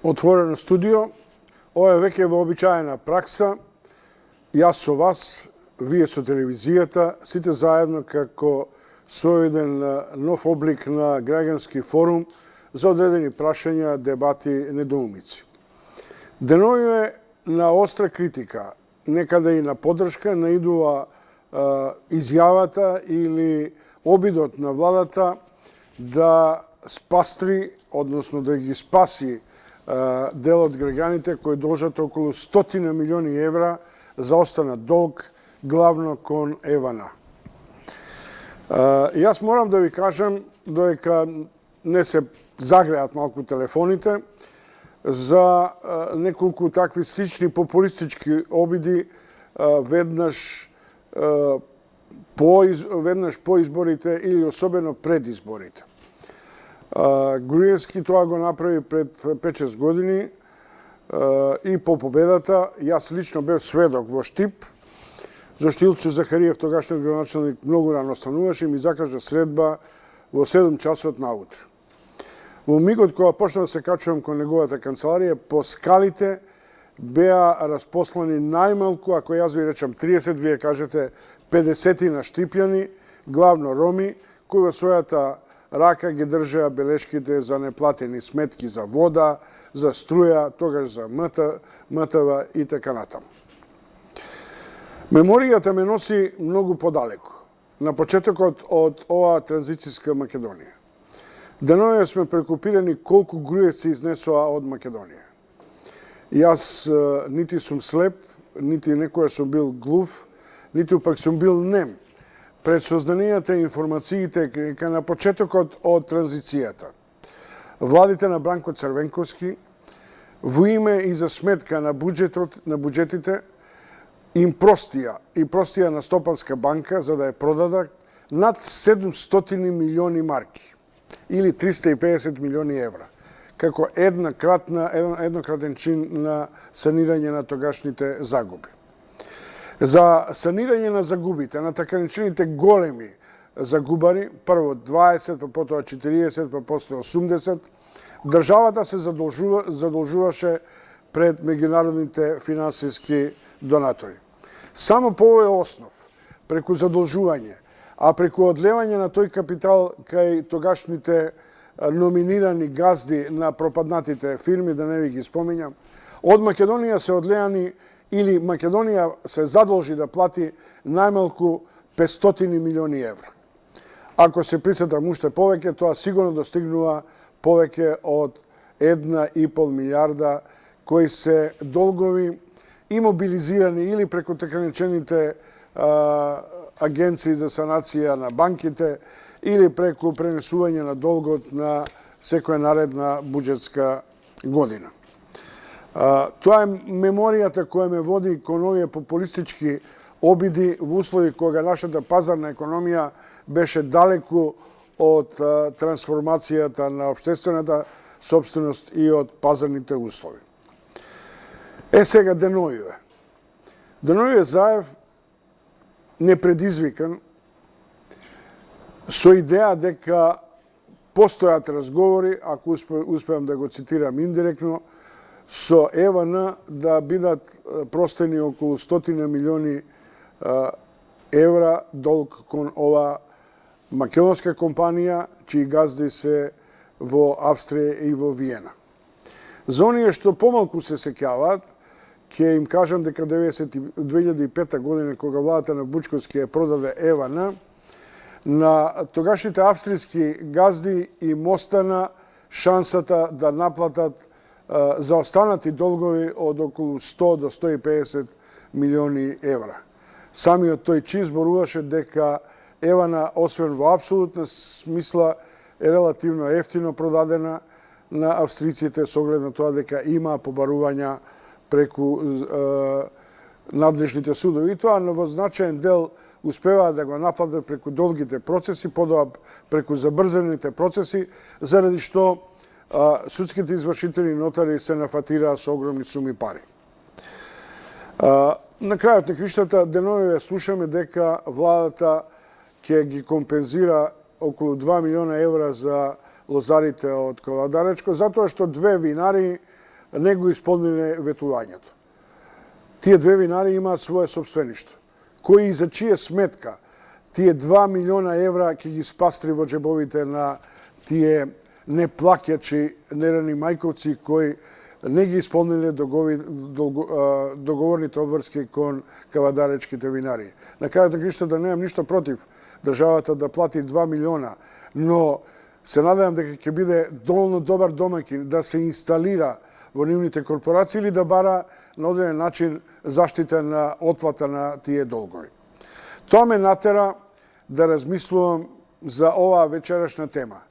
Otvoreno studio. Ова е веќе вообичаена пракса. Јас со вас, вие со телевизијата, сите заедно како со еден нов облик на граѓански форум за одредени прашања, дебати, недоумици. Деновиве на остра критика, некаде и на поддршка, наидува изјавата или обидот на владата да спастри, односно да ги спаси дел од граѓаните кои должат околу 100 милиони евра за останат долг, главно кон ЕВН. Јас морам да ви кажам, додека не се загреат малку телефоните, за неколку такви слични популистички обиди веднаш по изборите или особено пред изборите. Груевски тоа го направи пред 5-6 години и по победата. Јас лично бев сведок во Штип, зашто Илчо Захариев, тогашниот градоначалник, многу рано стануваше и ми закажа средба во 7 часот наутро. Во мигот кога почна да се качувам кон неговата канцеларија, по скалите беа распослани најмалку, ако јас ви речам 30, вие кажете 50 на штипјани, главно роми, кои во својата рака ги држеа белешките за неплатени сметки за вода, за струја, тогаш за МТВ и така натаму. Меморијата ме носи многу подалеку, на почетокот од оваа транзицијска Македонија. Денове сме прекупирани колку Груевци изнесоа од Македонија. Јас нити сум слеп, нити некоја сум бил глув, нити пак сум бил нем пред сознанијата и информациите на почетокот од транзицијата. Владите на Бранко Црвенковски, во име и за сметка на буџетите, им простија на Стопанска банка за да ја продадат над 700 милиони марки или 350 милиони евра, како еднократен чин на санирање на тогашните загуби. За санирање на загубите, на така наречените големи загубари, прво 20, па потоа 40, па после 80, државата се задолжуваше пред меѓународните финансиски донатори. Само по овој основ, преку задолжување, а преку одлевање на тој капитал кај тогашните номинирани газди на пропаднатите фирми, да не ви ги споминјам, од Македонија се одлеани или Македонија се задолжи да плати најмалку 500 милиони евра. Ако се присетам уште повеќе, тоа сигурно достигнува повеќе од 1,5 милиарда кои се долгови и мобилизирани или преку така наречените агенции за санација на банките или преку пренесување на долгот на секоја наредна буџетска година. Тоа е меморијата која ме води кон овие популистички обиди во услови кога нашата пазарна економија беше далеку од трансформацијата на општествената сопственост и од пазарните услови. Сега Денојове. Денојове Заев не предизвикан со идеја дека постојат разговори, ако успеам да го цитирам индиректно, со ЕВН да бидат простени околу 100 милиони евра долг кон ова македонска компанија, чии газди се во Австрија и во Виена. За оние што помалку се сеќаваат, ќе им кажам дека 2005 година, кога владата на Бучковски ја продаде ЕВН, на тогашните австријски газди им остана шансата да наплатат за останати долгови од околу 100 до 150 милиони евра. Самиот тој чин зборуваше дека ЕВН, освен во апсолутна смисла, е релативно ефтино продадена на австриците со оглед на тоа дека има побарувања преку надлежните судови. И тоа во значаен дел успеваат да го наплатат преку долгите процеси, подоа преку забрзаните процеси, заради што судските извршители и нотари се нафатираа со огромни суми пари. На крајот на криштата, деновиве слушаме дека владата ќе ги компензира околу 2 милиона евра за лозарите од Ковадаречко, затоа што две винари не го исполниле ветувањето. Тие две винари имаат свое собствеништво. Кој и за чија сметка тие 2 милиона евра ќе ги спастри во джебовите на тие неплаќачи нерани мајковци кои не ги исполниле договорните обврски кон кавадаречките винари. На крајот на краиштата немам ништо против државата да плати 2 милиона, но се надевам дека ќе биде доволно добар домаќин да се инсталира во нивните корпорации или да бара на одреден начин заштита на отплата на тие долгови. Тоа ме натера да размислувам за оваа вечерашна тема.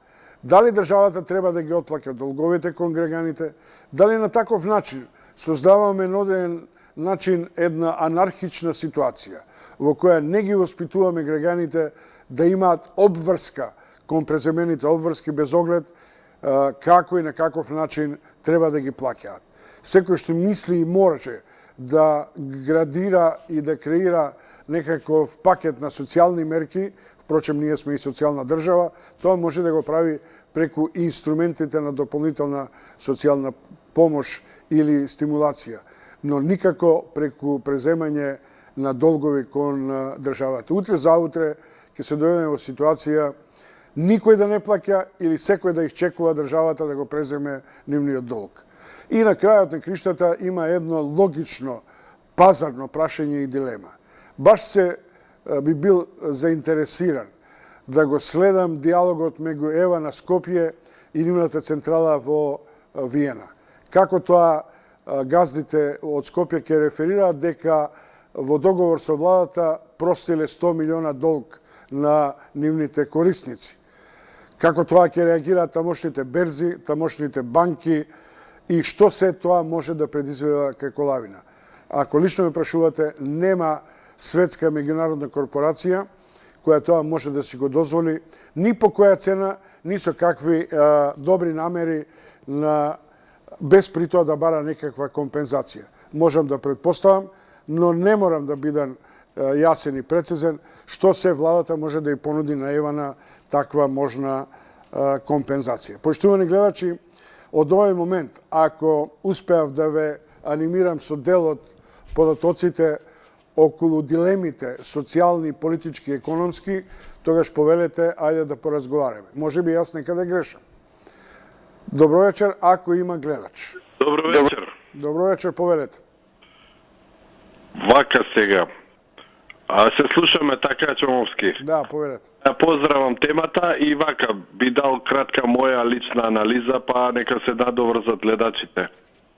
Дали државата треба да ги отплаќа долговите кон граѓаните? Дали на таков начин создаваме на одреден начин една анархична ситуација во која не ги воспитуваме граѓаните да имаат обврска кон преземените обврски без оглед како и на каков начин треба да ги плаќаат. Секој што мисли и може да градира и да креира некаков пакет на социјални мерки, впрочем ние сме и социјална држава, тоа може да го прави преку инструментите на дополнителна социјална помош или стимулација, но никако преку преземање на долгови кон државата. Утре заутре ќе се дојдеме во ситуација никој да не плаќа или секој да исчекува државата да го преземе нивниот долг. И на крајот на криштата има едно логично пазарно прашање и дилема. Баш се би бил заинтересиран да го следам диалогот меѓу Ева на Скопје и нивната централа во Виена. Како тоа газдите од Скопје ќе реферираат дека во договор со владата простиле 100 милиона долг на нивните корисници. Како тоа ќе реагираат тамошните берзи, тамошните банки и што се тоа може да предизвика како лавина. Ако лично ме прашувате, нема светска меѓународна корпорација која тоа може да си го дозволи ни по која цена, ни со какви добри намери без при тоа да бара некаква компензација. Можам да предпоставам, но не морам да бидам јасен и прецизен што се владата може да ја понуди на Евана таква можна компензација. Поштувани гледачи, од овој момент, ако успеав да ве анимирам со дел од податоците околу дилемите социјални, политички, економски, тогаш повелете, ајде да поразговараме. Може би јас некаде грешам. Добро вечер, ако има гледач. Добро вечер. Добро вечер, повелете. Вака сега. Се слушаме така, Чомовски. Да, повелете. Поздравам темата и вака би дал кратка моја лична анализа, па нека се надоврзат гледачите.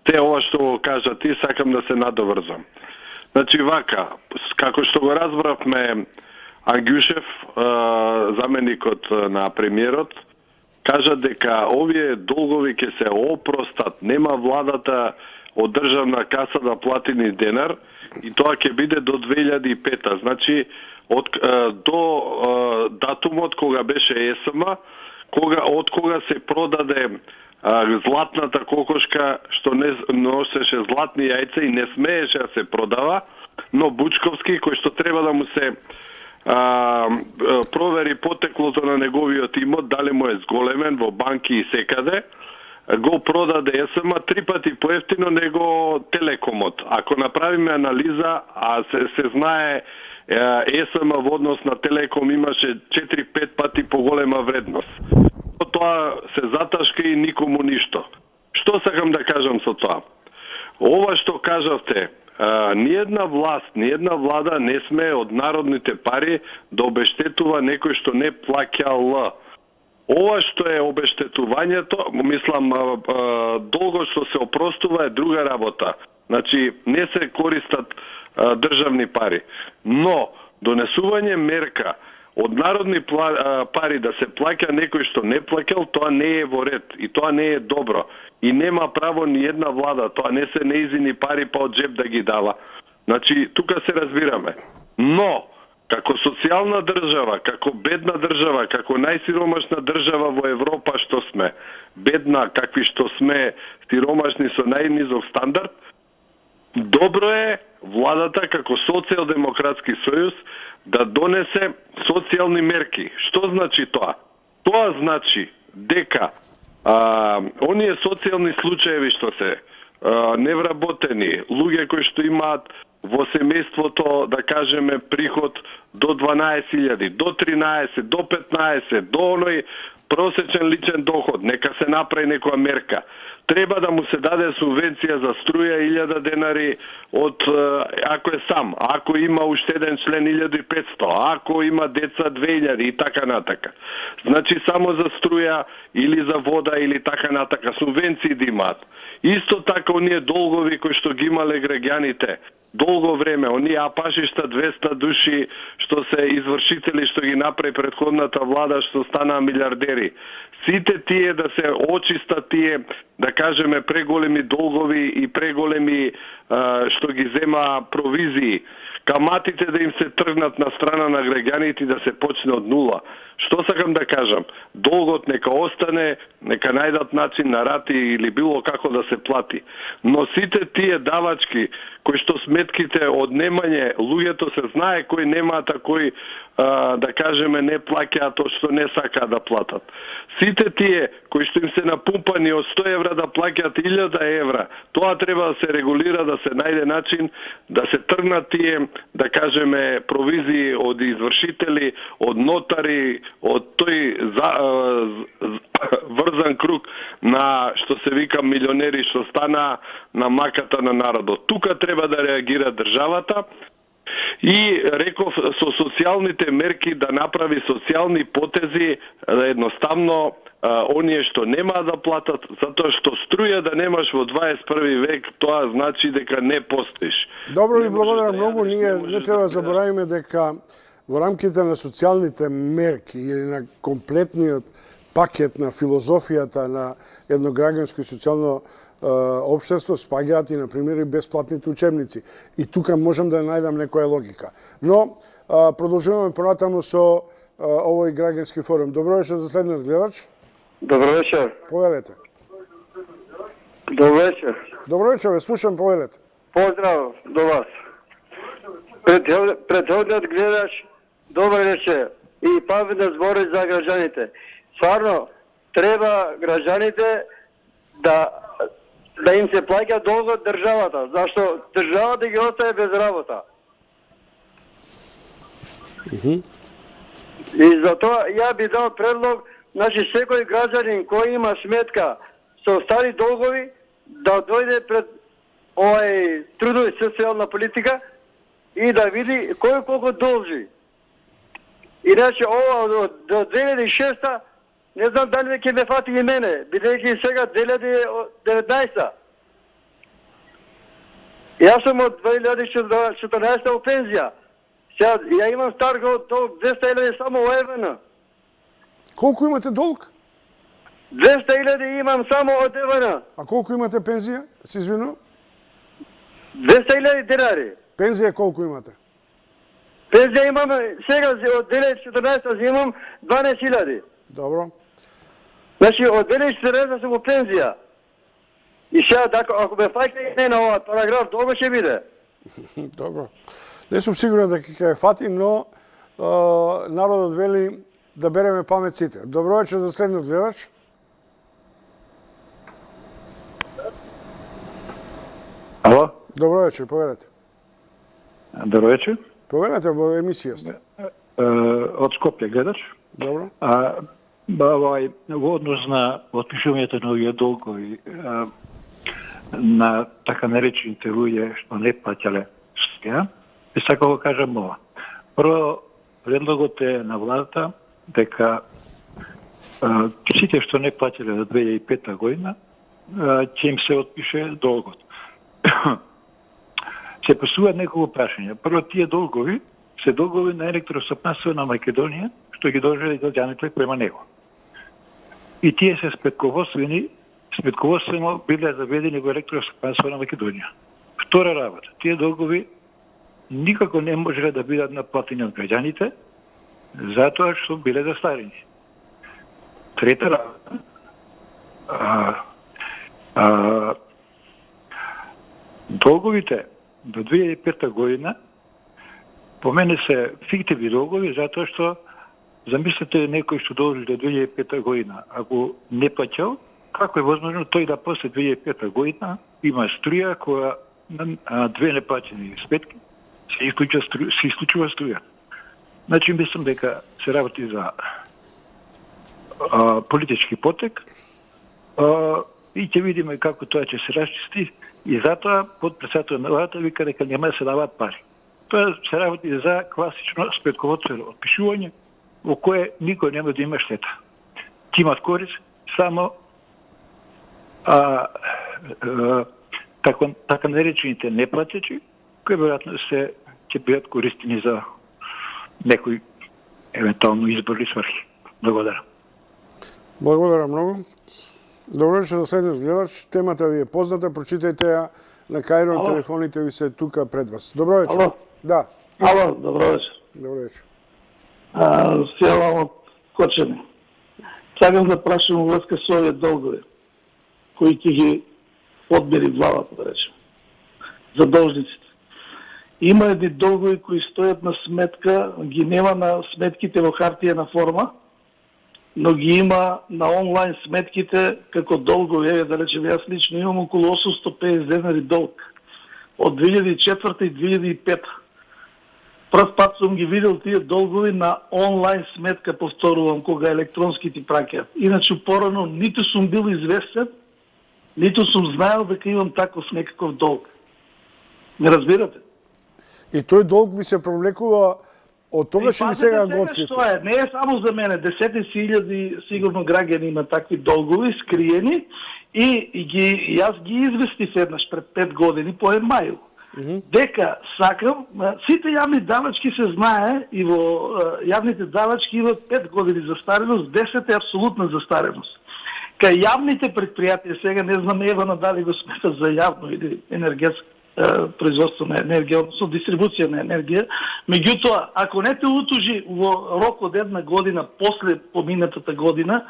Те ова што кажа ти, сакам да се надоврзам. Значи вака, како што го разбравме, Ангјушев, заменикот на премиерот, кажа дека овие долгови ќе се опростат, нема владата од државна каса да плати ни денар и тоа ќе биде до 2005. Значи до датумот кога беше ЕСМ, од кога се продаде златната кокошка што не носеше златни јајца и не смееше да се продава, но Бучковски, кој што треба да му се провери потеклото на неговиот имот, дали му е зголемен во банки и секаде, го продаде ЕСМ 3 пати поевтино него Телекомот. Ако направиме анализа, а се знае ЕСМ во однос на Телеком имаше 4-5 пати поголема вредност. Тоа се заташка и никому ништо. Што сакам да кажам со тоа? Ова што кажавте, ниедна власт, ниедна влада не смее од народните пари да обештетува некој што не плаќал. Ова што е обештетувањето, мислам, долго што се опростува е друга работа. Значи, не се користат државни пари. Но, донесување мерка од народни пари да се плаќа некој што не плаќал, тоа не е во ред и тоа не е добро. И нема право ни една влада, тоа не се неизини пари па од джеб да ги дава. Значи, тука се разбираме. Но, како социјална држава, како бедна држава, како најсиромашна држава во Европа што сме, бедна какви што сме, сиромашни со најнизок стандард, добро е владата како социјалдемократски сојуз да донесе социјални мерки. Што значи тоа? Тоа значи дека оние социјални случаеви што се невработени, луѓе кои што имаат во семејството, да кажеме, приход до 12.000, до 13, до 15, до оној просечен личен доход, нека се направи некоја мерка. Треба да му се даде субвенција за струја 1000 денари од ако е сам, ако има уште еден член 1500, ако има деца 2000 и така натака. Значи само за струја или за вода или така натака субвенции да имаат. Исто така оние долгови кои што ги имале граѓаните долго време, оние апашишта 200 души што се извршители што ги направи претходната влада што станаа милиардери. Сите тие да се очистат тие, да кажеме, преголеми долгови и преголеми што ги зема провизии, каматите да им се тргнат на страна на граѓаните и да се почне од нула. Што сакам да кажам? Долгот нека остане, нека најдат начин на рати или било како да се плати. Но сите тие давачки, кои што сметките од немање, луѓето се знае кои немаат, а кои, да кажеме, не плаќаат од што не сакаат да платат. Сите тие кои што им се напумпани од 100 евра да плаќаат 1000 евра, тоа треба да се регулира, да се најде начин да се тргнат тие, да кажеме, провизии од извршители, од нотари, од тој врзан круг на, што се вика, милионери што стана на маката на народот. Тука треба да реагира државата и, реков, со социјалните мерки да направи социјални потези, да едноставно оние што немаат да платат, затоа што струја да немаш во 21 век, тоа значи дека не постоиш. Добро ви благодарам многу. Ние не треба да заборавиме дека во рамките на социјалните мерки или на комплетниот пакет на филозофијата на едно граѓанско и социјално општество спаѓаат и, например, и бесплатните учебници. И тука можам да најдам некоја логика. Но, продолжуваме понатаму со овој граѓански форум. Добро вечер за следниот гледач. Добро вечер. Повелете. Добро вечер. Добро вечер, ве слушам, повелете. Поздрав до вас. Предходниот гледач, добро вечер. И паметни збори за граѓаните. Стварно, треба граѓаните да им се плаќа долго државата, зашто државата ги остае без работа. И затоа ја би дал предлог, значи секој граѓанин кој има сметка со стари долгови да дојде пред овај трудова и социјална политика и да види кој колку должи. Иначе ова до 2006 не знам дали ќе ме фати и мене, бидејќи сега 2019. Јас сум од 2014 у пензија. Сега ја имам стар долг 200.000 само во ЕВН. Колку имате долг? 200.000 имам само од ЕВН. А колку имате пензија? Се извинувам. 200.000 денари. Пензија колку имате? Пензија имам сега од 2014 имам 12.000. Добро. Значи од 2014 сум во пензија. И сега ако ме фаќа не на овој параграф, долго ќе биде. Добро. Не сум сигурен дека ќе фати, но народот вели да береме памет сите. Добро вечер за следниот гледач. Ало? Добро вечер, повелете. Добро вечер. Повелете во емисија сте. Од Скопје гледач. Добро. Во однос на отпишувањето на овие долгови на така наречените луѓе што не плаќале струја, би сакал да кажам ова. Прво, предлогот е на владата дека сите што не плаќале до 2005 година ќе им се отпише долгот. Се посуваат неколку прашања. Прво, тие долгови се долгови на електросопнавство на Македонија, што ги должеле граѓаните према него. И тие се сметковоствено биле заведени во електросопнавство на Македонија. Втора работа, тие долгови никако не можеле да бидат наплатени од граѓаните, затоа што биле застарени. Трета работа, долговите до 2005 година по мене се фиктивни долгови, затоа што замислете некој што должи до 2005 година, ако не плаќал, како е возможно тој да после 2005 година има струја која на две неплатени сметки се исклучува струја. Значи, мислам дека се работи за политички потек и ќе видиме како тоа ќе се расчисти и затоа подпредседател на владата вика дека нема да се даваат пари. Тоа се работи за класично сметководствено отпишување во кое никој нема да има штета. Ќе имат корист само така наречените неплатечи, кои веројатно ќе бидат користени за некои евентуално изборни сврхи. Благодарам. Благодарам многу. Добро вечер за следниот гледач. Темата ви е позната, прочитајте ја на Кајро, телефоните ви се тука пред вас. Добро вечер. Ало. Да. Ало, добро вечер. Добро вечер. Сјавам од Кочани. Сакам да прашам во врска со овие долгови, кои ќе ги одмери владата, да речем, за должниците. Има едни долгови кои стојат на сметка, ги нема на сметките во хартиена форма, но ги има на онлайн сметките како долгови. Еве, да речем, јас лично имам околу 850 денари долг од 2004 и 2005. Прв пат сум ги видел тие долгови на онлайн сметка, повторувам, кога електронски ти праќаат. Иначе порано ниту сум бил известен, ниту сум знаел дека имам таков некаков долг. Не разбирате? И тој долг ви се провлекува од тогаш или сега го откривте? Што е, не е само за мене, десетици илјади сигурно граѓани има такви долгови скриени и јас ги известив еднаш пред 5 години по емаил. Дека сакам, сите јавни давачки се знае и во јавните давачки имат 5 години застареност, 10 е апсолутна застареност. Кај јавните предпријатија, сега не знам Евана дали го смета за јавно или енергетско производство на енергија, односно дистрибуција на енергија, меѓутоа, ако не те утужи во рок од една година после поминатата година,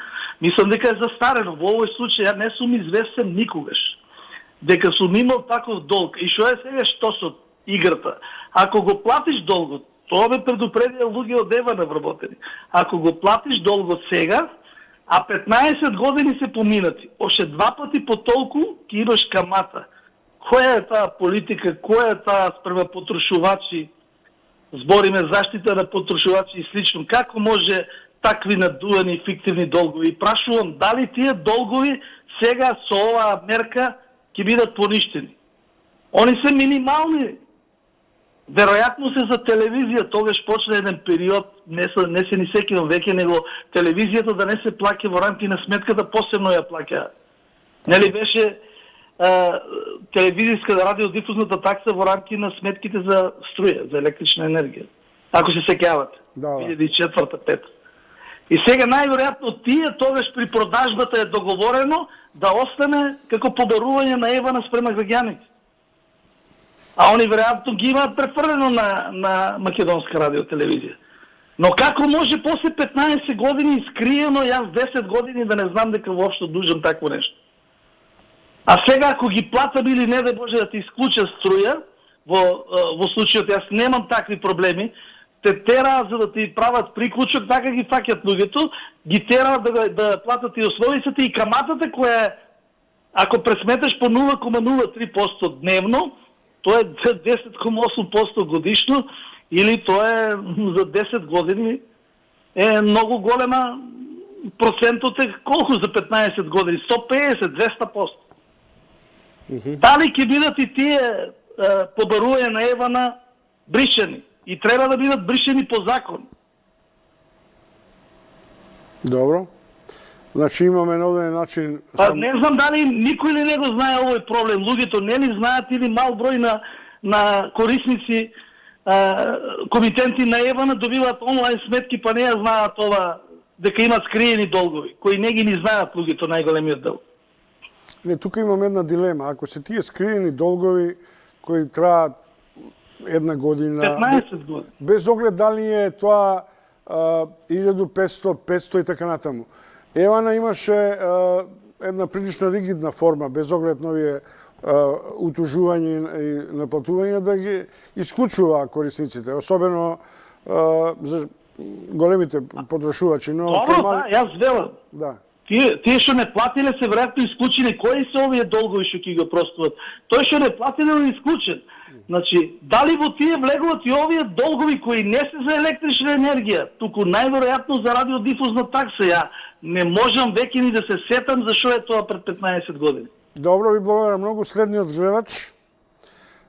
мислам дека е застарено. Во овој случај ја не сум известен никогаш дека сум имал таков долг. И што е сега штосот, играта? Ако го платиш долгот, тоа ме предупредија луѓе од Евана вработени. Ако го платиш долгот сега, а 15 години се поминати, още 2 пати по толку ќе имаш камата. Која е таа политика, која е таа спрема потрошувачи, збориме заштита на потрошувачи и слично, како може такви надувани фиктивни долгови? И прашувам, дали тие долгови сега со оваа мерка ќе бидат поништени? Они се минимални. Веројатно се за телевизија, тогаш почна еден период, не се ни секино веќе, него телевизијата да не се плаќа во рамки на сметката, посебно ја плаќа. Нели беше телевизијска радиодифузната такса во рамки на сметките за струја, за електрична енергија. Ако се сеќавате. 2004-2005. И сега најверојатно тие тогаш при продажбата е договорено да остане како побарување на Евана спрема граѓаните. А они веројатно ги имаат префрлено на македонска радиотелевизија. Но како може после 15 години скриено, јас 10 години да не знам дека воопшто дужам такво нешто? А сега ако ги платам или не да може да ти исклучат струја, во случајот јас немам такви проблеми, те тера за да ти прават приклучок, така ги фаќат луѓето, ги тера да платат и основицата и каматата која е, ако пресметаш по 0,03% дневно, тоа е 10,8% годишно, или тоа е за 10 години е многу голема процентот е колку за 15 години? 150-200%. Дали ќе бидат и тие побарувања на Евана бришени? И треба да бидат бришени по закон. Добро. Значи имаме на овој начин... Не знам дали никој ли не го знае овој проблем. Луѓето не ли знаат или мал број на корисници, комитенти на Евана добиваат онлайн сметки, па не ја знаат ова, дека имат скриени долгови, кои не ги ни знаат луѓето најголемиот дел. Не, тука имам една дилема. Ако се тие скриени долгови кои траат една година... 15 години. Без оглед дали е тоа 1500, 500 и така натаму. Евана имаше една прилично ригидна форма, без оглед на овие утужување и наплатување, да ги исклучува корисниците, особено за големите потрошувачи. Но добро, да, јас велам. Да. Тие што не платиле се веројатно исклучени. Кои се овие долгови што ќе го простуват? Тој што не платиле е исклучен. Значи, дали во тие влегуват и овие долгови кои не се за електрична енергија, туку најверојатно за радиодифузна такса? Ја не можам веќе ни да се сетам зашо е тоа пред 15 години. Добро, ви благодарам многу. Следниот гледач.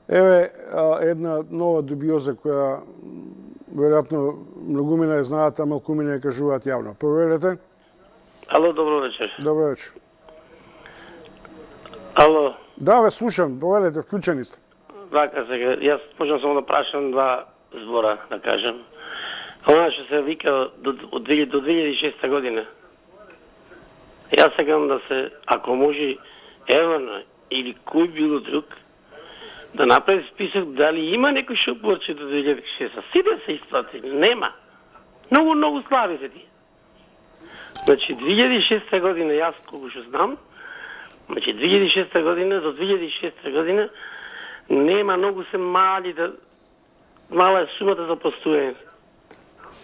Еве една нова дубиоза која веројатно многумина ја знаат, а малкумина ја кажуваат јавно. Повелете. Ало, добро вечер. Добро вечер. Ало. Да, ве слушам. Повелете, вклучени сте. Вака сега, јас можам само да прашам два збора, да кажам. Она што се вика до 2006 година. Јас сакам да се, ако може, Евана или кој било друг, да направи список дали има некој што порче до 2006. Сите се исплатени, нема. Многу слаби се тие. Значи, 2006 година, јас колку што знам, значи 2006 година до 2006 година нема, многу се мала е сумата за постоење.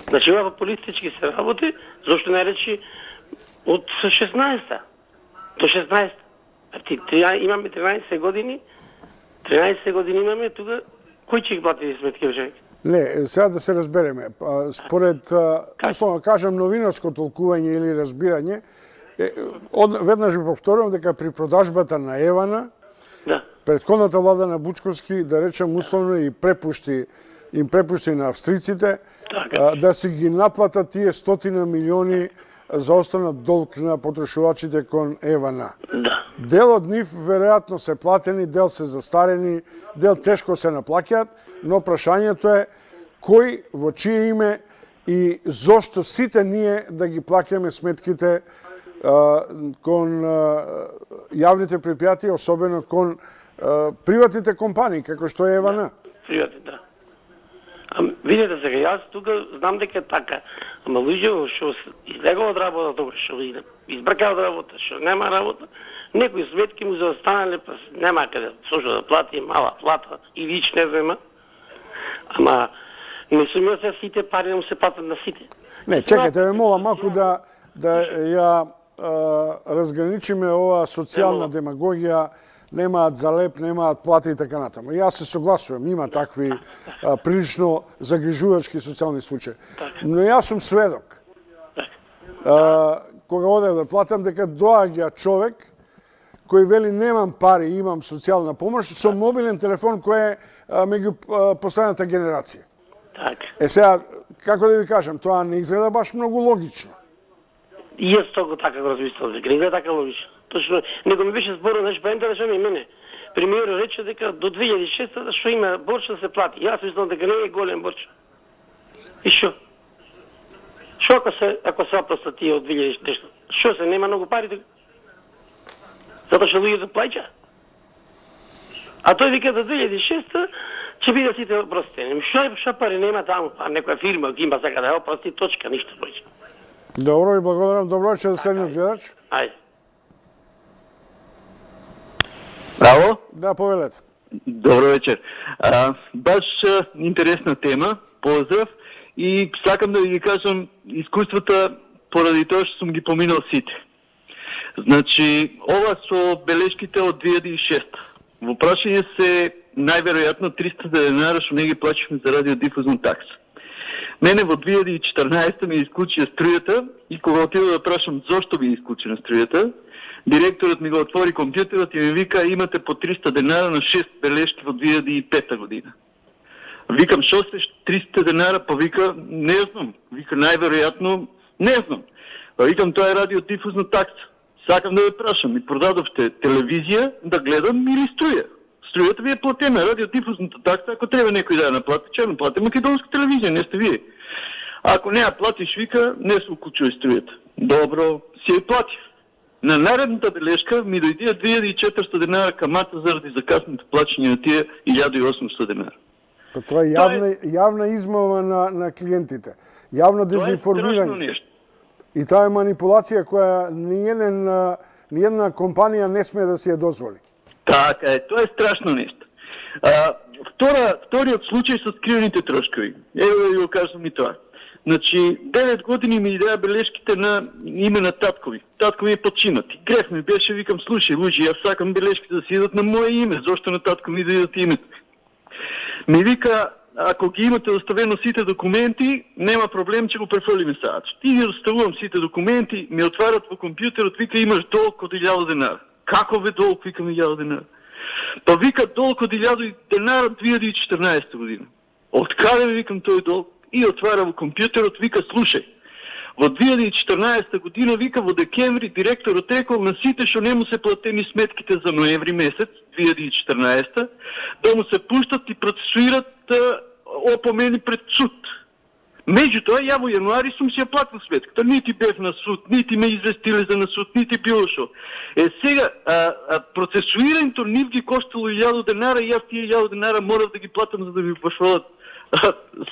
Значи, ова политички се работи, зашто не речи од 16-та до 16-та. Имаме 13 години, 13 години имаме, тука кој ќе ги плати сметки, човек? Не, сега да се разбереме. Според, условно кажам, новинарско толкување или разбирање, веднаш ви повторувам дека при продажбата на Евана, да, претходната влада на Бучковски, да речем условно, им препушти на австриците да си ги наплатат тие 100 милиони за останат долг на потрошувачите кон Евана. да. Дел од нив веројатно се платени, дел се застарени, дел тешко се наплаќаат, но прашањето е кој во чие име и зошто сите ние да ги плаќаме сметките кон јавните предпријатија, особено кон приватните компании, како што е Евана. Приватни, да. Видете сега, јас тука знам дека е така. Ама луѓе што излегува од работа, тоа што избрка од работа, што нема работа, некои сметки му заостанале, па нема каде што да плати, мала плата и вич не зема. Ама не сум ја се сите пари да му се платат на сите. Не, чекайте, ме мола малку да ја разграничиме ова социјална демагогија, немаат залеп, немаат плати и така натаму. Јас се согласувам, има такви прилично загрижувачки социјални случаи. Но јас сум сведок. Кога одев да платам, дека доаѓа човек кој вели немам пари, имам социјална помош, со мобилен телефон кој е меѓу последната генерација. Така. Сега, како да ви кажам, тоа не изгледа баш многу логично. И јас толку така го размислам, дека не е така логично. Точно, него ми беше зборно нешто па интересно и мене. Премиерот рече дека до 2006 да што има борч да се плати. Јас мислам дека не е голем борч. И шо? Шо ако се опростат тие од 2006? Шо се нема многу пари тука? Затоа што луѓето плаќа. А тој вика до 2006 ќе биде сите опростени. Шо пари нема таму? А некоја фирма ги има сака да ја опрости, точка, ништо повеќе. Добро, ви благодарам. Добро вечер, следниот гледач. Ајде. Браво. Да, повелете. Добро вечер. Баш интересна тема. Поздрав. И сакам да ви ги кажам искуствата поради тоа што сум ги поминал сите. Значи, ова со белешките од 2006. Во прашање се најверојатно 300 денара што не ги плачевме за радиодифузна такса. Мене во 2014 ми исклучија струјата и кога отидов да прашам зошто ми исклучена струјата, директорот ми го отвори компјутерот и ми вика имате по 300 денара на 6 белешки во 2005 година. Викам шо се 300 денара, па вика не знам. Вика најверојатно не знам. Па викам тоа е радиодифузна такса. Сакам да ве прашам, ми продадовте телевизија да гледам или струја? Струјата ви е платена, радиодифузната такса, ако треба некој да ја наплати, ќе ја наплати македонска телевизија, не сте вие. Ако не ја платиш, вика, не се уклучува струјата. Добро, си ја платив. На наредната белешка ми дојдија 2400 денара камата заради закасното плачење на тие 1800 денара. Па тоа е јавна измама на клиентите. Јавно дезинформирање. И таа е манипулација која ниједна компанија не смее да си ја дозволи. Така е, тоа е страшно нешто. Вториот случај со скривените трошкови. Ево да ви го кажам и тоа. Значи, 9 години ми идеа бележките на име на татко ми. Татко ми е починати. Грех ми беше, викам, слушай, Лужи, аз сакам бележките да си идат на мое име. Защо на татко ми да идат името? Ми вика, ако ги имате оставено сите документи, нема проблем, че го префърлиме сега. Ти ги оставувам сите документи, ми отварят по компютърът, вика, имаш долг от 1000 денара. Како бе долг, викам, 1000 денара? Па вика, долг от 1000 денара 2014 година. Откъде ми викам той долг? И отваря в компютърът, вика, слушай, в 2014 година, вика, в декември директорът рекол на сите, що не му се платени сметките за ноември месец, 2014, да му се пущат и процесуират опомени пред суд. Между това, я в януари съм си я платил сметката. Нити бех на суд, нити ме известили за на суд, нити било шо. Сега, процесуирането нив ги коштало 1000 денара и аз тия 1000 денара морах да ги платам, за да ми пошвалят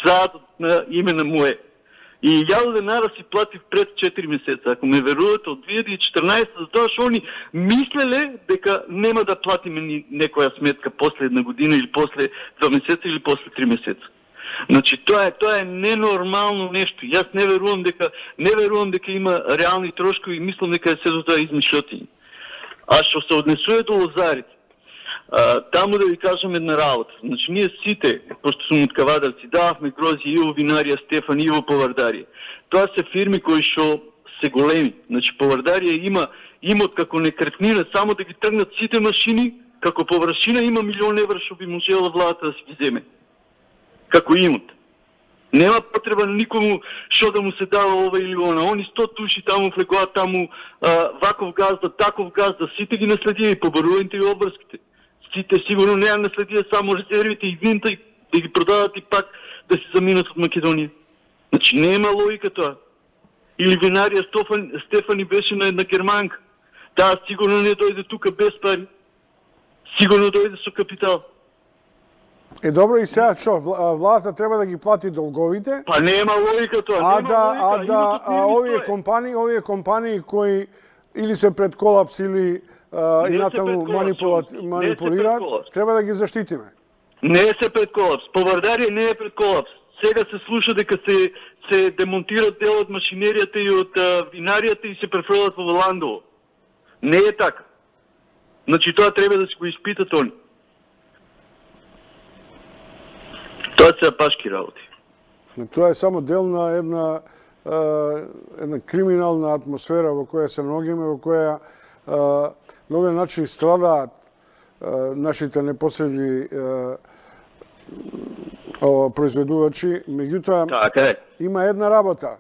заед на име на мое. И 1000 денара си платих пред 4 месеца. Ако ме верувате от 2014, затова що они мислеле дека нема да платиме некоя сметка после една година или после 2 месеца или после 3 месеца. Значи тоа е ненормално нещо. И аз не верувам дека има реални трошкови и мислам дека е се тоа измишлетини. А што се однесува до лозарите, таму да ви кажем една работа. Значи ние сите, пошто сум од Кавадарци, дававме грози и во Винарија Стефан и во Повардарија. Тоа се фирми кои што се големи. Значи Повардарија има имот како некретнина, само да ги тргнат сите машини, како површина има 1 000 000 евра што би можела владата да си ги земе. Како имот. Нема потреба на никому што да му се дава ова или она. Они 100 души таму влегоат таму, ваков газда, таков газда, сите ги наследија и побаруваните и обврските. Сите сигурно не наследија само резервите и винта и да ги продадат и пак да се заминат од Македонија. Значи нема логика тоа. Или Винарија Стефани беше на една германка. Таа сигурно не дојде тука без пари. Сигурно дојде со капитал. Добро, и сега што, владата треба да ги плати долговите? Па нема логика тоа, овие компании кои или се пред колапс или и натаму манипулираат, треба да ги заштитиме. Не се пред колапс. Повардарија не е пред колапс. Сега се слуша дека се демонтират дел од машинеријата и од винаријата и се префрлат во Ландово. Не е така. Значи тоа треба да се го испитат они. Тоа се пашки работи. Тоа е само дел на една криминална атмосфера во која се наоѓаме, во која многу начини страдаат нашите непосредни произведувачи. Меѓутоа, има една работа.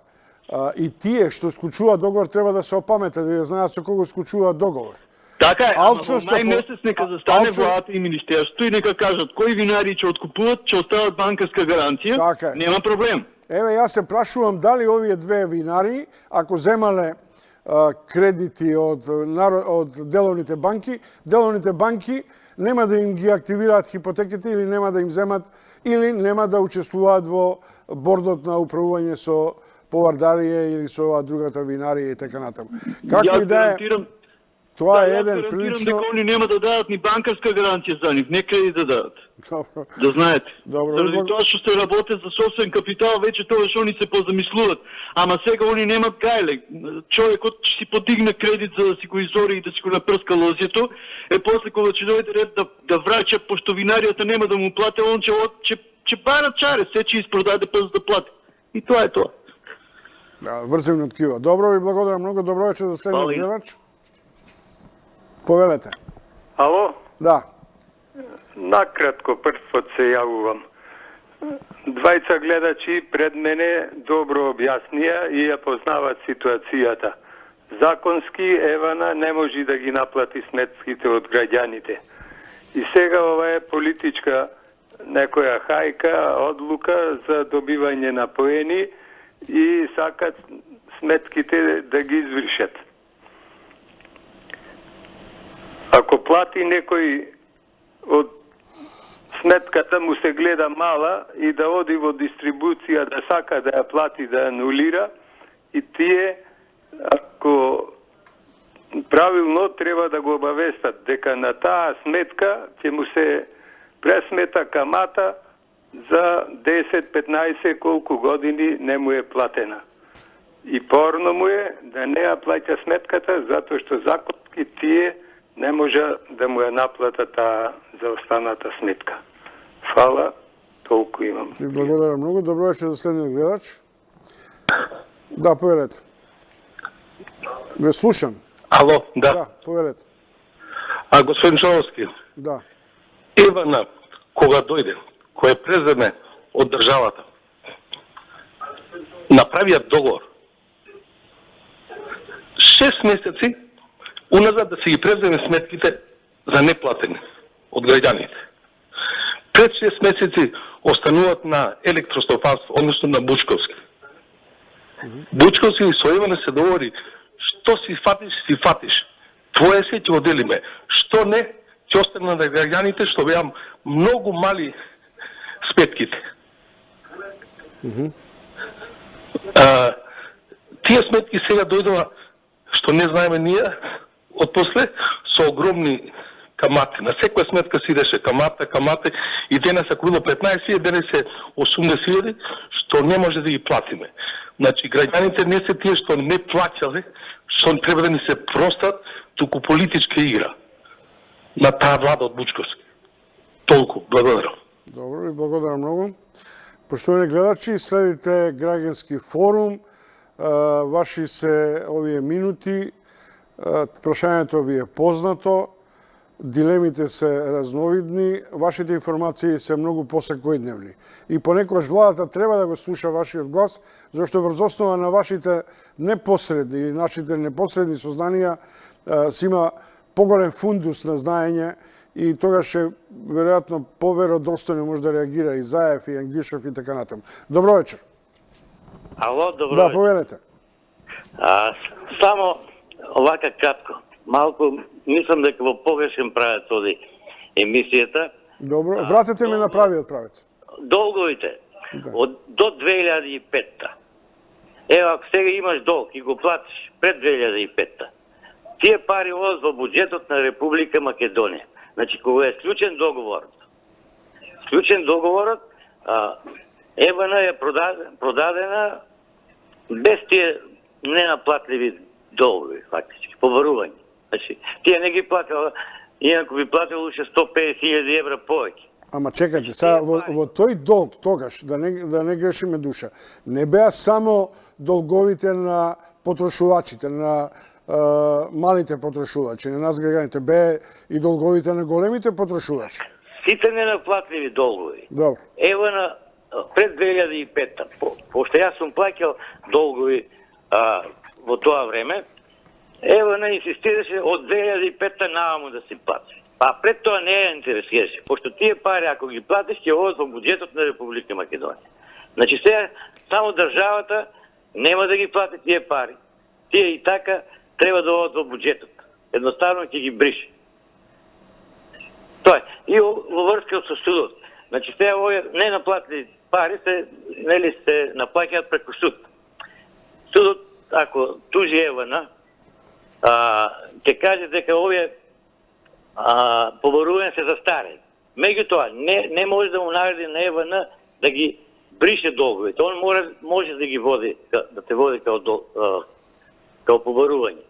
И тие што склучуваат договор треба да се опаметат и да знаат со кого склучуваат договор. Така е, ама во мај месец нека застане владата и министерството и нека кажат кои винари ќе откупуват, ќе остават банкарска гаранција, нема проблем. Еве, јас се прашувам дали овие две винари, ако земале кредити од деловните банки нема да им ги активираат хипотеките или нема да им земат или нема да учествуваат во бордот на управување со Повардарија или со другата винарија и така натаму. Како и да е, тоа е еден прилично... дека они нема да дадат ни банкарска гаранција за нив, не кредит да дадат. Добро. Да знаете. Добро. Заради тоа што се работят за собствен капитал, веќе тоа што они се позамислуват. Ама сега они немат гајле. Човекот ќе си подигне кредит за да си го изори и да си го напрска лозјето, после кога ќе дојде ред да враќа, пошто винаријата нема да му плати, он ќе бара чаре, се ќе испродаде па за да плати. И тоа е тоа. Да, врзем откива. Добро ви благодарам многу, добро вечер за следниот гледач. Повелете. Ало? Да. Накратко прв пат се јавувам. Двајца гледачи пред мене добро објаснија и ја познават ситуацијата. Законски Евана не може да ги наплати сметките од граѓаните. И сега ова е политичка некоја хајка, одлука за добивање на поени и сакат сметките да ги извршат. Ако плати некој од сметката му се гледа мала и да оди во дистрибуција да сака да ја плати, да ја анулира, и тие, ако правилно, треба да го обавестат дека на таа сметка ќе му се пресмета камата за 10-15 колку години не му е платена. И порно му е да не ја плаќа сметката, затоа што законски тие не може да му ја наплата таа заостаната сметка. Фала, толку имам. И благодарам многу. Добро вечер за следниот гледач. Да, повелете. Ве слушам. Ало, да. Да, повелете. Господин Човски, Да. Ивана, кога дојде, кој преземе од државата, направија договор. 6 месеци уназад да си ги преземе сметките за неплатени од граѓаните. Пред 6 месеци остануваат на електростопанство, односно на Бучковски. Бучковски со Ивана се договори, што си фатиш. Твое се ќе оделиме. Што не, ќе остане на граѓаните, што беам многу мали сметките. Тие сметки сега дојдоа, што не знаеме ние, отпосле, со огромни камати. На секоја сметка си идеше камата, и денес ако било 15.000, денес е 80.000, што не може да ги платиме. Значи, граѓаните не се тие што не плаќале, што треба да ни се простат, туку политичка игра на таа влада од Бучковски. Толку, благодарам. Добро, и благодарам многу. Поштовани гледачи, следите Граѓански форум. Ваши се овие минути. Прашањето ви е познато. Дилемите се разновидни, вашите информации се многу посекојдневни. И понекогаш владата треба да го слуша вашиот глас, зашто врз основа на вашите непосредни или нашите непосредни сознанија си има поголем фундус на знаење и тогаш е веројатно поверодостојно може да реагира и Заев, и Ангишев и така натаму. Добро вечер. Ало, добро Да, вечер. повелете. Само овака кратко. Малку мислам дека во погрешен правец оди емисијата. Добро, вратете ме на правиот правец. Долговите Да. до 2005-та. Ево, ако сега имаш долг и го платиш пред 2005-та, тие пари одат во буџетот на Република Македонија. Значи, кога е склучен договорот, ЕВН е продадена без тие ненаплатливи долгови, фактички, побарување. Значи, тие не ги платила, инаку би платило уште 150.000 евра повеќе. Ама чекајте, сега во тој долг тогаш, да не грешиме душа, не беа само долговите на потрошувачите, на малите потрошувачи, на нас граѓаните, беа и долговите на големите потрошувачи. Сите ненаплатливи долгови. Добро. Ево на пред 2005-та, пошто јас сум плаќал долгови во тоа време, ево на инсистираше од 2005-та наваму да си плати. Па пред тоа не ја интересираше, пошто тие пари ако ги платиш ќе одат во буџетот на Република Македонија. Значи сега само државата нема да ги плати тие пари. Тие и така треба да одат во буџетот. Едноставно ќе ги брише. Тоа е. И во врска со судот. Значи сега овие ненаплатени пари се наплаќаат преку суд. Судот ако тужи ЕВН, ќе каже дека овие побарувања се застарени. Меѓутоа, не може да му нареди на ЕВН да ги брише долговите. Он може да ги води, да те води као побарување.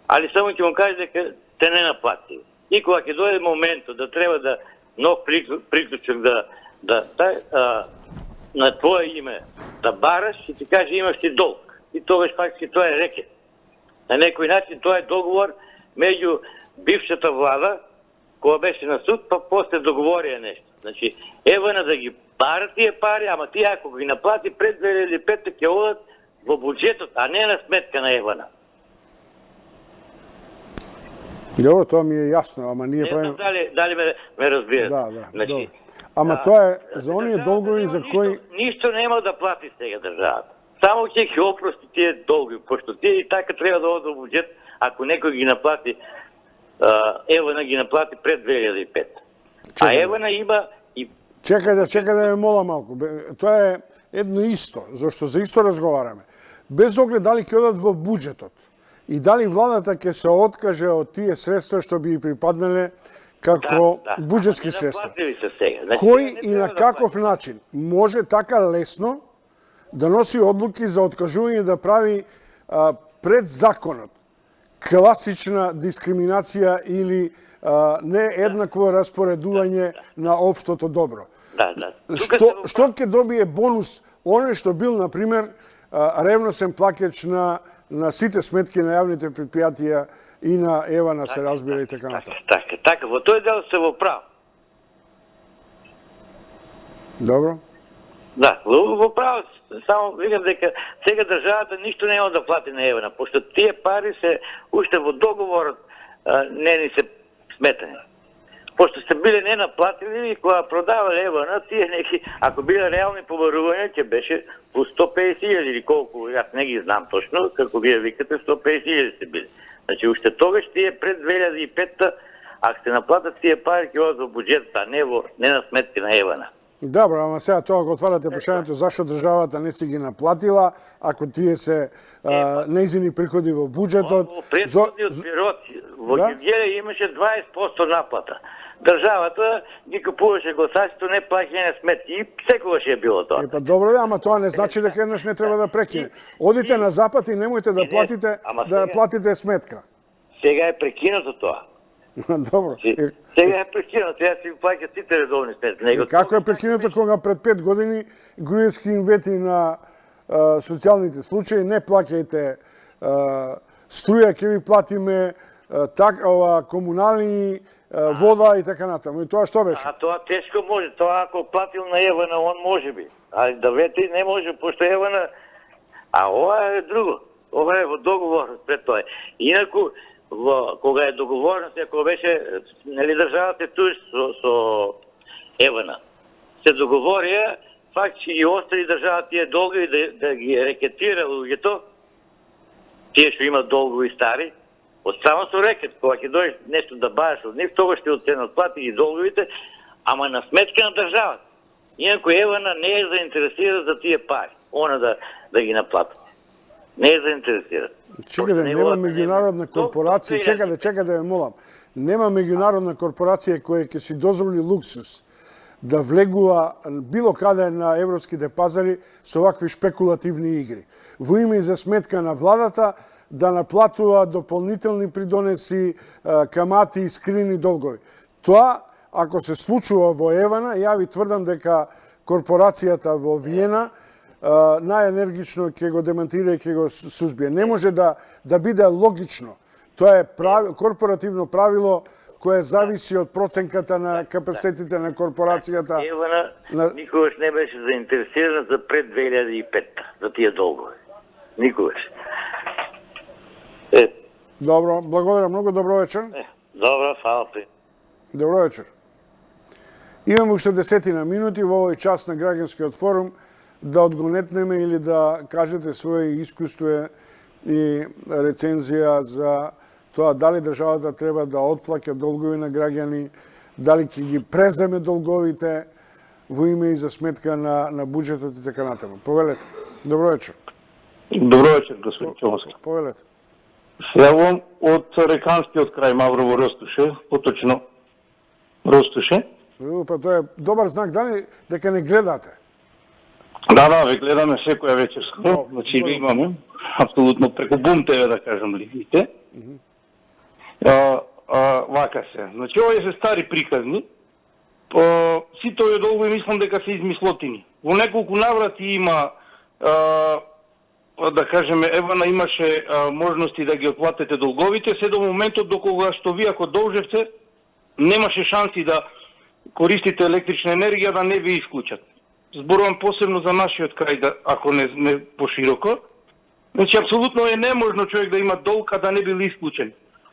Али само ќе му каже дека те не наплати. И кога ќе дојде моментот да треба да нов приклучок на твое име да бараш и ти каже имаш ти долг. И тогаш фактски тоа е рекет. На некој начин тоа е договор меѓу бившата влада, која беше на суд, па после договорија нешто. Значи, ЕВН да ги бара тие пари, ама тие ако ги наплати пред 2005 ќе одат во буџетот, а не на сметка на ЕВН. Добро, тоа ми е јасно, ама ние правиме... Не знам дали ме разбирате. Да, Значи, добро. Ама тоа е за оние долгови за кои... Ништо нема да плати сега државата. Само ќе ги опрости тие долги, пошто тие и така треба да одат во буџет, ако некој ги наплати, ЕВН ги наплати пред 2005. А ЕВН има и... Чекај да ме мола малку. Тоа е едно исто, зашто за исто разговараме. Без оглед дали ќе одат во буџетот и дали владата ќе се откаже од тие средства што би ги припаднале како буџетски средства. Кој и на каков начин може така лесно да носи одлуки за откажување да прави пред законот класична дискриминација или нееднакво распоредување на општото добро? Што ќе добие бонус оној што бил, например, ревносен плакач на сите сметки на јавните предпријатија и на Евана се разбира и така натаму. Така, во тој дел се во прав. Добро. Да, во прав, само викам дека сега државата ништо нема да плати на Евана, пошто тие пари се уште во договорот не ни се сметани. Пошто се биле ненаплатили и кога продавале Евана, тие неки, ако биле реални побарувања, ќе беше по 150.000 или колку, јас не ги знам точно, како вие викате, 150.000 се биле. Значи, уште тогаш тие пред 2005-та, ако се наплатат тие пари, ќе одат во буџетот, а не на сметки на Евана. Добро, ама сега тоа го отварате прашањето зашто државата не си ги наплатила, ако тие се нејзини приходи во буџетот. Во претходниот период, во Гевгеле имаше 20% наплата. Државата ги купуваше гласачето, не плаќање на сметки и секогаш е било тоа. Па добро, ама тоа не значи дека еднаш не треба да прекине. Одите на запад и немојте да платите сметка. Сега е прекинато тоа. Добро. Сега е прекинато, сега си плаќат сите редовни сметки. Како е прекинато кога пред 5 години Груевски им вети на социјалните случаи, не плаќајте струја, ќе ви платиме комунални, вода и така натаму. И тоа што беше? А тоа тешко може, тоа ако платил на Евана, он може би. А да вети не може, пошто Евана... А ова е друго. Ова е во договор пред тоа. Инаку, кога е договорност, ако беше, нели државата туж со Евана, се договорија, фактички ги остави државата тие долгови да ги рекетира луѓето, тие што имат долгови стари, од само со рекет, кога ќе дојдеш нешто да баваш од нив, тогаш ќе се надплати и долговите, ама на сметка на државата. Инаку Евана не е заинтересирана за тие пари, она да ги наплати. Не е заинтересирана. Чекајте, нема меѓународна корпорација, чекајте ве молам. Нема меѓународна корпорација која ќе си дозволи луксус да влегува било каде на европските пазари со вакви шпекулативни игри. Во име и за сметка на владата да наплатува дополнителни придонеси, камати и скрини долгови. Тоа, ако се случува во Евана, ја ви тврдам дека корпорацијата во Виена најенергично ќе го демонтира и ќе го сузбие. Не може да биде логично. Тоа е корпоративно правило кое зависи од проценката на капацитетите на корпорацијата. Евана никогаш не беше заинтересирана за пред 2005 за тие долгови. Никогаш. Добро, благодарам многу, добро вечер. Добро, фала при. Добро вечер. Имаме уште 10 минути во овој час на граѓанскиот форум да одгонетнеме или да кажете своје искуство и рецензија за тоа дали државата треба да отплаќа долгови на граѓани, дали ќе ги преземе долговите во име и за сметка на буџетот и така натаму. Повелете. Добро вечер. Добро вечер, господин Чомовски. Повелете. Се јавувам од Реканскиот крај Маврово Ростуше, поточно Ростуше. Па тоа е добар знак дека не гледате. Да, ве гледаме секоја вечер скоро. Значи ви имаме апсолутно преку Бум ТВ, да кажам, лингвите. Вака се. Значи овие се стари приказни. Сите овие долгови мислам дека се измислотини. Во неколку наврати има да кажеме, Евана имаше можности да ги отплатите долговите, се до моментот до кога што вие ако должевте, немаше шанси да користите електрична енергија да не ви исклучат. Зборувам посебно за нашиот крај, ако не пошироко. Значи, апсолутно е неможно човек да има долг, а да не бил исклучен.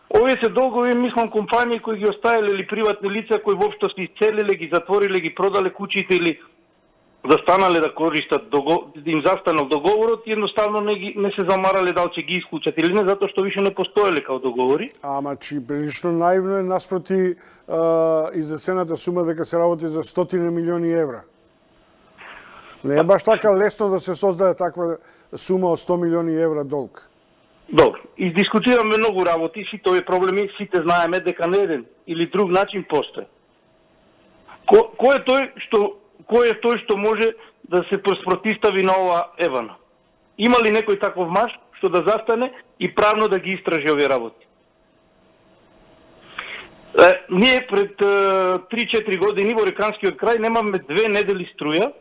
Овие се долгови, мислам, компании кои ги оставиле или приватни лица кои воопшто се исцелиле, ги затвориле, ги продале куќите или застанале да користат, им застанал договорот и едноставно не се замарале дали ќе ги исклучат или не, затоа што више не постоеле као договори. Ама чи прилично наивно е наспроти изречената сума дека се работи за 100 милиони евра. Не е баш така лесно да се создаде таква сума од 100 милиони евра долг. Добро, издискутираме многу работи, сите овие проблеми, сите знаеме дека на еден или друг начин постои. Кој е тој што може да се противстави на ова Евана? Има ли некој таков маж што да застане и правно да ги истражи овие работи? Ние пред 3-4 години во Реканскиот крај немаме 2 недели струја.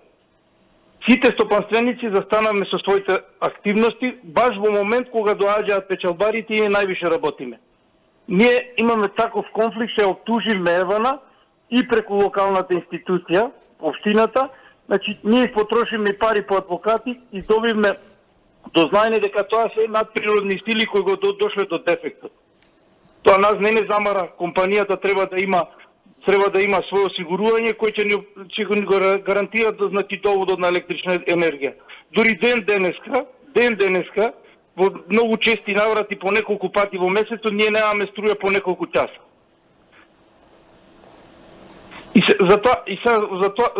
Сите стопанственици застанавме со своите активности, баш во момент кога доаѓаат печалбарите и највише работиме. Ние имаме таков конфликт, ќе обтужиме Евана и преку локалната институција, општината, значи ние потрошиме пари по адвокати и добивме дознаење дека тоа се надприродни сили кои го дошле до дефектот. Тоа нас не замара, компанијата треба да има свое осигурување кој ќе го гарантира значи доводот на електрична енергија. Дури ден денеска, во многу чести наврати по неколку пати во месецот ние немаме струја по неколку часа.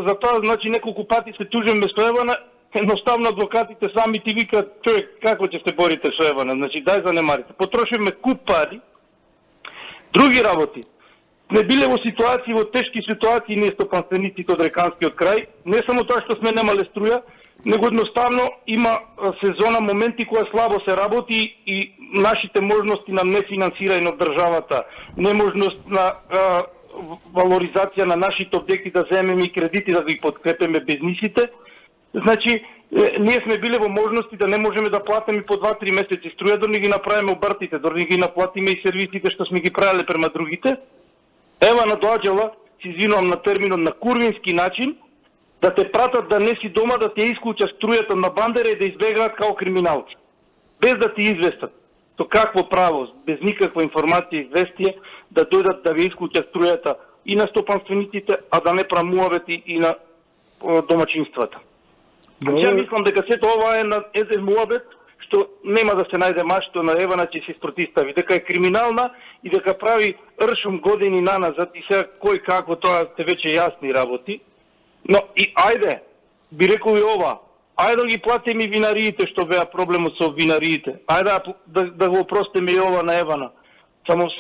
Затоа значи неколку пати се тужиме со Евана, едноставно адвокатите сами ти викаат човек како ќе се борите со Евана, значи дај занемарите. Потрошиме куп пари. Други работи. Не биле во ситуации, во тешки ситуации ние стопанствениците од Реканскиот крај, не само тоа што сме немале струја, него едноставно има сезона моменти кога слабо се работи и нашите можности на нефинансирање од државата, неможност на валоризација на нашите објекти да земеме и кредити да ги подкрепиме бизнисите. Значи, ние сме биле во можности да не можеме да платиме по 2-3 месеци струја, да не ги направиме обртите, да не ги наплатиме и сервисите што сме ги правеле према другите. Евана доаѓала, се извинувам на терминот, на курвински начин, да те пратат да не си дома, да те исклучат струјата на бандера и да избегаат као криминалци. Без да ти известат. То какво право, без никаква информација и известие, да дојдат да ви исклучат струјата и на стопанствениците, а да не прамувават и на домачинствата. Ја мислам дека сето ова е на еден муабет, што нема да се најде маж што на Евана ќе се спротистави, дека е криминална и дека прави ршум години наназад и сега кој како тоа се веќе јасни работи. Но и ајде, би рекол и ова, ајде да ги платиме и винариите што беа проблемот со винариите. Ајде да го опростиме и ова на Евана. Само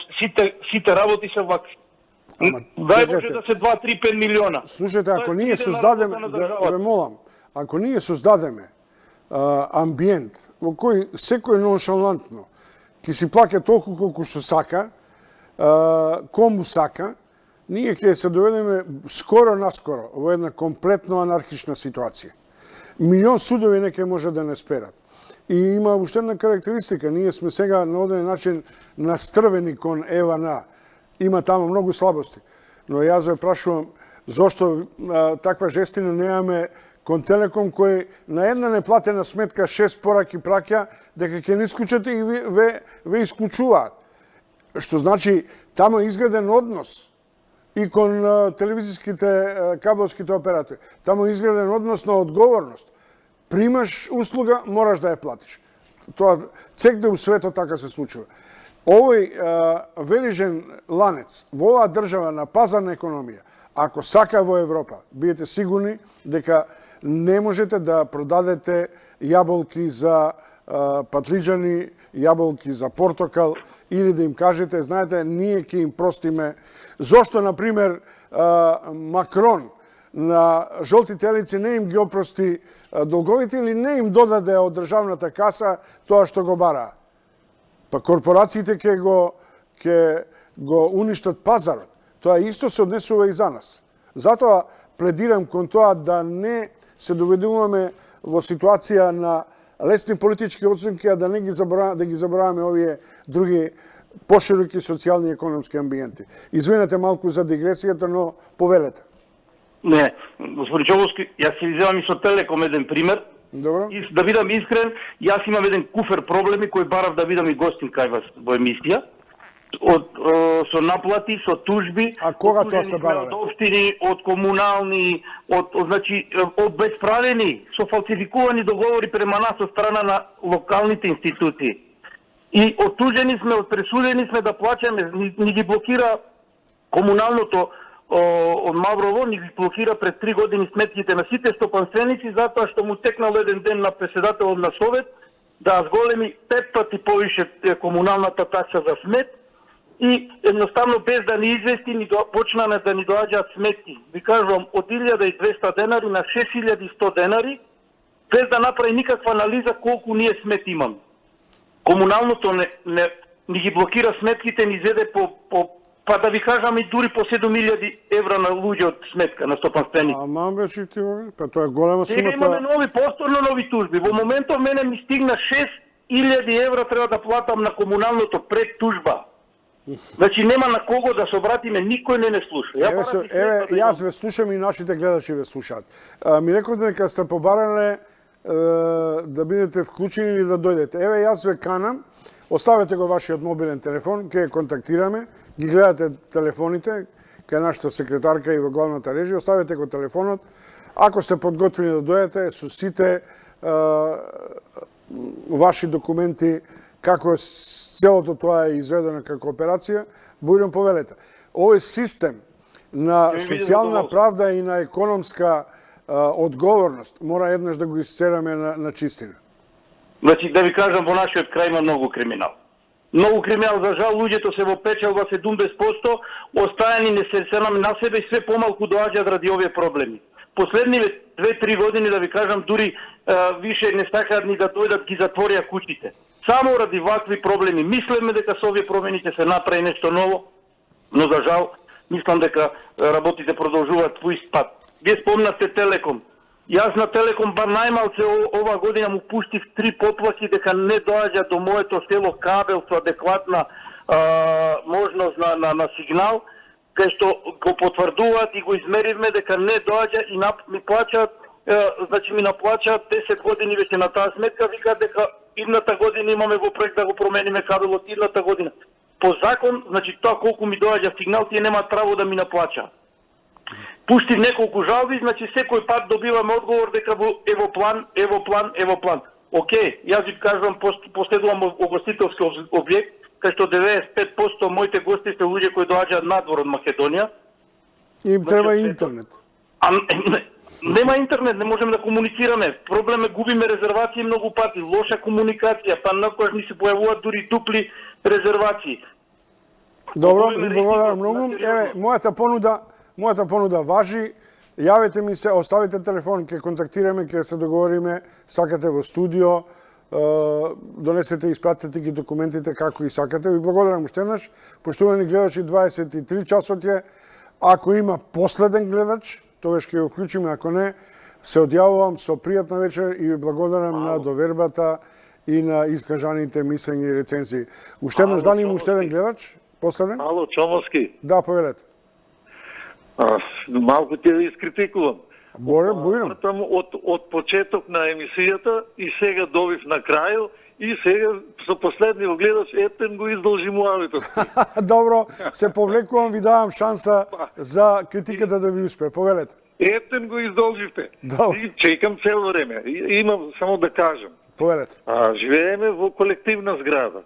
сите работи се вакви. Дај Боже да се 2-3-5 милиона. Слушайте, ако ние создадеме, да ве молам, ако ние создадеме амбиент во кој секој ноншалантно ќе си плаќа толку колку што сака, кому сака, ние ќе се доведеме скоро-наскоро во една комплетно анархична ситуација. Милион судови не ќе може да не сперат. И има уште една карактеристика, ние сме сега на оден начин настрвени кон Евана. Има таму многу слабости, но јас ве прашувам зошто таква жестина немаме кон Телеком кој на една неплатена сметка 6 пораки праќа дека ќе не исклучат и ве исклучуваат. Што значи таму е изграден однос и кон телевизиските кабловските оператори. Таму е изграден однос на одговорност. Примаш услуга, мораш да ја платиш. Тоа цегде у светот така се случува. Овој верижен ланец во оваа држава на пазарна економија, ако сака во Европа, бидете сигурни дека не можете да продадете јаболки за патлиџани, јаболки за портокал или да им кажете, знаете, ние ќе им простиме. Зошто, например, Макрон на жолти телици не им ги опрости долговите или не им додаде од државната каса тоа што го бараа? Па корпорациите ќе го уништат пазарот. Тоа исто се однесува и за нас. Затоа пледирам кон тоа да не се доведуваме во ситуација на лесни политички оценки, а да не ги забораваме овие други пошироки социјални и економски амбиенти. Извинете малку за дигресијата, но повелете. Не, господин Чововски, јас ќе вземам и со Телеком еден пример. Добро. И да бидам искрен, јас имам еден куфер проблеми кои барав да видам и гостин кај вас во емисија. Со наплати, со тужби. А кога тоа сте барале? Од општини, од комунални, значи обесправени, со фалсификувани договори према нас од страна на локалните институции. И оттужени сме, пресудени сме да плаќаме, ни ги блокира комуналното од Маврово, ни ги блокира пред 3 години сметките на сите стопанственици, затоа што му текнал еден ден на председателот на Совет да зголеми 5 пати повише комуналната такса за смет и едноставно без да ни извести почна да ни доаѓаат сметки. Ви кажувам, од 1200 денари на 6100 денари, без да направи никаква анализа колку ние смет имаме. Комуналното ни ги блокира сметките, ни зеде па да ви кажам и дури по 7000 евра на луѓе од сметка на стопанствени. Ама беше ти, па тоа е голема Сега сумата. имаме повторно нови тужби. Во моментов мене ми стигна 6000 евра треба да платам на комуналното пред тужба. Значи нема на кого да се обратиме, никој не слуша. Еве, јас ве слушам и нашите гледачи ве слушаат. Ми рековте дека сте побарале да бидете вклучени или да дојдете. Еве, јас ве канам, оставете го вашиот мобилен телефон, ќе контактираме, ги гледате телефоните, кај нашата секретарка и во главната режија, оставете го телефонот. Ако сте подготвени да дојдете со сите ваши документи, како целото тоа е изведено како операција, будем повелете. Овој систем на социјална правда и на економска одговорност мора еднаш да го исцераме на чистина. Значи, да ви кажам, во нашиот крај има многу криминал. Многу криминал, за жал, луѓето се во печалба 70%, остајани не се на себе и све помалку доаѓаат ради овие проблеми. Последниве 2-3 години, да ви кажам, дури више не сакаат ни да дојдат, ги затворија куќите. Само ради вакви проблеми. Мислеме дека со овие промени ќе се направи нешто ново, но за жал, мислам дека работите продолжуваат по ист пат. Вие спомнате Телеком. Јас на Телеком бар најмалце ова година му пуштив 3 поплаки дека не доаѓа до моето село кабел со адекватна можност на сигнал, кај што го потврдуваат и го измеривме дека не доаѓа и ми плачаат, значи ми наплачаат 10 години веќе на таа сметка, викаат дека идната година имаме во проект да го промениме кабелот идната година. По закон, значи тоа колку ми доаѓа сигнал, тие немаат право да ми наплачаат. Пуштив неколку жалби, значи секој пат добиваме одговор дека ево план. Океј, јас ви кажувам, последувам огостителски објект, кај што 95% моите гости се луѓе кои доаѓаат надвор од Македонија. Им треба интернет. Нема интернет, не можеме да комуницираме. Проблем е, губиме резервации многу пати, лоша комуникација, па накојаш ни се појавуваат дури дупли резервации. Добро, ви благодарам многу. Еве, мојата понуда важи. Јавете ми се, оставите телефон, ќе контактираме, ќе се договориме, сакате во студио, донесете и испратете ги документите како и сакате. Ви благодарам уште еднаш. Поштувани гледачи, 23 часот е. Ако има последен гледач, тогаш ќе го вклучиме, ако не, се одјавувам со пријатна вечер и ви благодарам на довербата и на искажаните мислења и рецензии. Уште еднаш, дали има уште еден гледач? Последен? Ало, Чомовски. Да, повелете. Малку ќе ви искритикувам. Бујрам. Од почеток на емисијата и сега добив на крају и сега со последниот гледач ептен го издолжи муавитот. Добро, се повлекувам, ви давам шанса за критиката да ви успе. Повелете. Ептен го издолживте. И чекам цело време. Имам само да кажам. Повелете. Живееме во колективна зграда.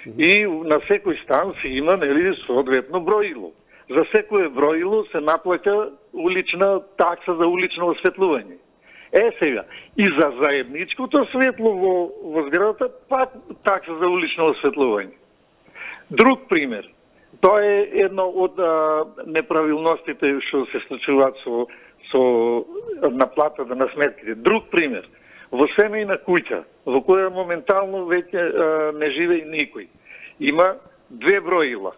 И на секој стан си има, нели, соодветно броило. За секое броило се наплаќа улична такса за улично осветлување. Сега, и за заедничкото светло во зградата, пак такса за улично осветлување. Друг пример, тоа е едно од неправилностите што се случуваат со наплатата на сметките. Друг пример, во семејна куќа, во која моментално веќе не живее никој, има 2 броила.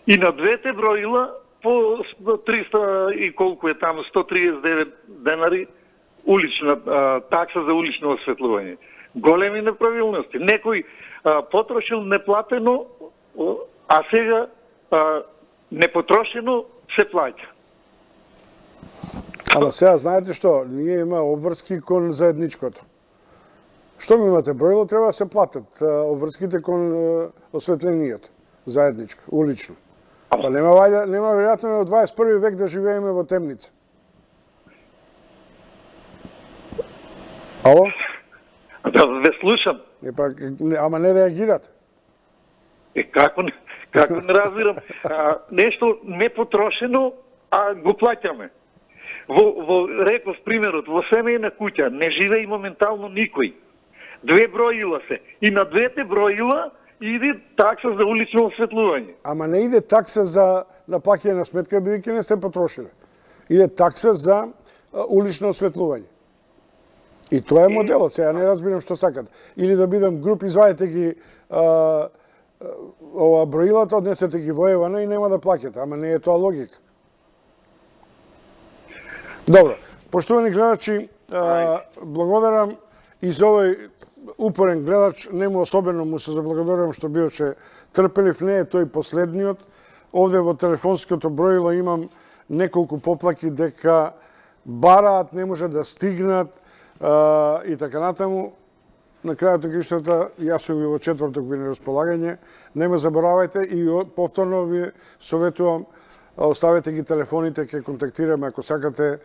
И на двете броила по 300 и колку е таму, 139 денари улична такса за улично осветлување. Големи неправилности. Некој потрошил неплатено, а сега непотрошено се плаќа. Ама сега знаете што, ние има обврски кон заедничкото. Што ми имате броило, треба да се платат обврските кон осветлението, заедничко, улично. Па нема веројатно од 21 век да живееме во темница. Ало? Да ве слушам. Ама не реагирате. Како не разбирам. Нешто непотрошено, а го плаќаме. Реков примерот, во семејна куќа не живее моментално никој. 2 броила се. И на 2 броила иде такса за улично осветлување. Ама не иде такса за наплаќање на сметка, бидејќи не сте потрошиле. Иде такса за улично осветлување. И тоа е моделот, сега не разбирам што сакат. Или да бидам груп, извадете ги ова броилата, однесете ги во Евана и нема да плаќате, ама не е тоа логика. Добро, поштовани гледачи, благодарам и за овој упорен гледач, нему особено му се заблагодарувам што биоче трпелив, не е тој последниот. Овде во телефонското броило имам неколку поплаки дека бараат, не може да стигнат и така натаму. На крајот на криштата, јас сум ви во четврток ви на располагање. Не ме заборавајте и повторно ви советувам, оставете ги телефоните, ќе контактираме ако сакате,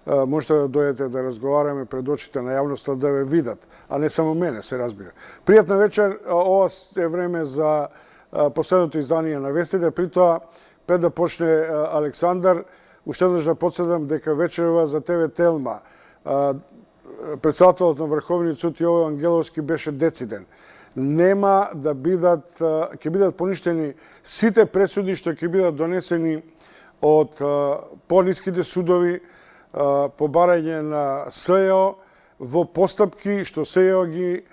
можете да дојдете да разговараме пред очите на јавноста да ве видат, а не само мене, се разбира. Пријатна вечер, ова е време за последното издание на вестите, при тоа пред да почне Александар, уште еднаш да подседам дека вечерва за ТВ Телма председателот на Врховниот суд Јован Ангеловски беше дециден. Нема да бидат, ќе бидат поништени сите пресуди што ќе бидат донесени од пониските судови по барање на СЕО во постапки што СЕО ги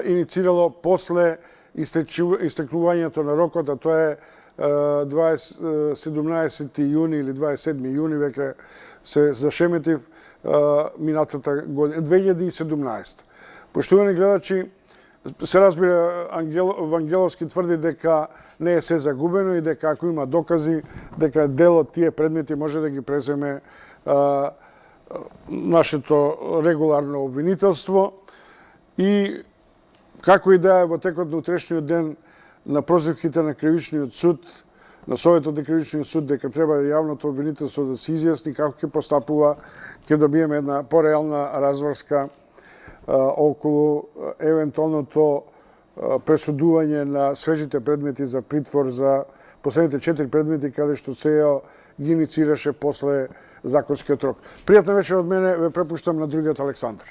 иницирало после истекнувањето на рокот, а тоа е 17 јуни или 27 јуни, веќе се зашеметив минатата година, 2017. Поштовани гледачи, се разбира, Вангеловски тврди дека не е се загубено и дека ако има докази, дека дел од тие предмети може да ги преземе нашето регуларно обвинителство. И како и да е во текот на утрешниот ден на прозивките на Кривичниот суд, на Советот на Кривичниот суд, дека треба јавното обвинителство да се изјасни како ќе постапува, ќе добиеме една пореална разврска околу евентуалното пресудување на свежите предмети за притвор за последните 4 предмети каде што СЕО ги иницираше после законскиот рок. Пријатна вечер од мене, ве препуштам на другиот Александар.